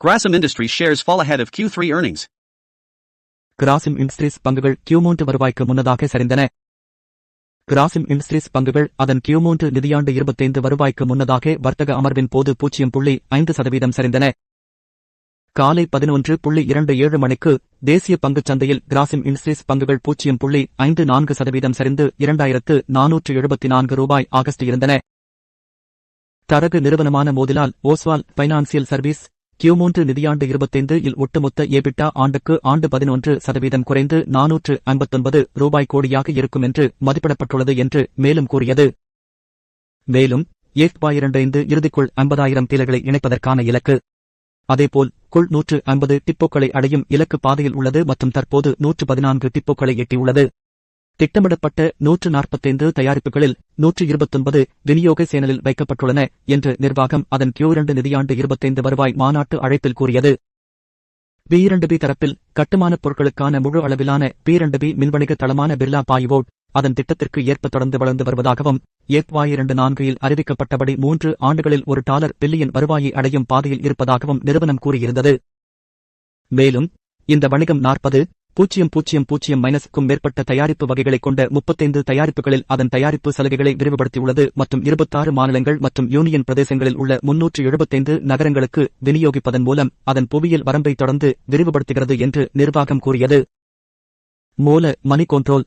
Grasim Industries shares fall ahead of Q3 earnings. Grasim industries பங்குகள் Q3 வருவாய்க்கு முன்னதாக சரிந்தன. Grasim industries பங்குகள் அதன் Q3 நிதியாண்டு 25 வருவாய்க்கு முன்னதாக வர்த்தக அமர்வின் போது 0.5% சரிந்தன. காலை 11:27 மணிக்கு தேசிய பங்குச் சந்தையில் கிராசிம் இண்டஸ்ட்ரீஸ் பங்குகள் 0.54% சரிந்து ரூ. 2474 ஆகஸ்ட் இருந்தன. தரகு நிறுவனமான Motilal Oswal financial service Q3 நிதியாண்டு 25 இல் ஒட்டுமொத்த EBITDA ஆண்டுக்கு ஆண்டு 11% குறைந்து ரூ. 459 கோடியாக இருக்கும் என்று மதிப்பிடப்பட்டுள்ளது என்று மேலும் கூறியது. மேலும் FY25 இறுதிக்குள் 50,000 டீலர்களை இணைப்பதற்கான இலக்கு. அதேபோல் குள் 150 டிப்போக்களை அடையும் இலக்கு பாதையில் உள்ளது மற்றும் தற்போது 114 டிப்போக்களை எட்டியுள்ளது. திட்டமிடப்பட்ட 145 தயாரிப்புகளில் 129 விநியோக சேனலில் வைக்கப்பட்டுள்ளன என்று நிர்வாகம் அதன் Q2 நிதியாண்டு 25 வருவாய் மாநாட்டு அழைப்பில் கூறியது. B2B தரப்பில் கட்டுமானப் பொருட்களுக்கான முழு அளவிலான B2B மின்வணிக தளமான பிர்லா பாய்வோட் அதன் திட்டத்திற்கு ஏற்ப தொடர்ந்து வளர்ந்து வருவதாகவும் FY24 இல் அறிவிக்கப்பட்டபடி 3 ஆண்டுகளில் $1 பில்லியன் வருவாயை அடையும் பாதையில் இருப்பதாகவும் நிறுவனம் கூறியிருந்தது. மேலும் இந்த வணிகம் 40,000-க்கும் மேற்பட்ட தயாரிப்பு வகைகளைக் கொண்ட 35 தயாரிப்புகளில் அதன் தயாரிப்பு சலுகைகளை விரிவுபடுத்தியுள்ளது மற்றும் 26 மாநிலங்கள் மற்றும் யூனியன் பிரதேசங்களில் உள்ள 375 நகரங்களுக்கு விநியோகிப்பதன் மூலம் அதன் புவியியல் வரம்பை தொடர்ந்து விரிவுபடுத்துகிறது என்று நிர்வாகம் கூறியது. மூல மணி கண்ட்ரோல்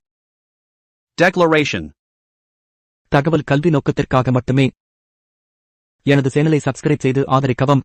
Declaration. தகவல் கல்வி நோக்கத்திற்காக மட்டுமே. எனது சேனலை சப்ஸ்கிரைப் செய்து ஆதரிக்கவும்.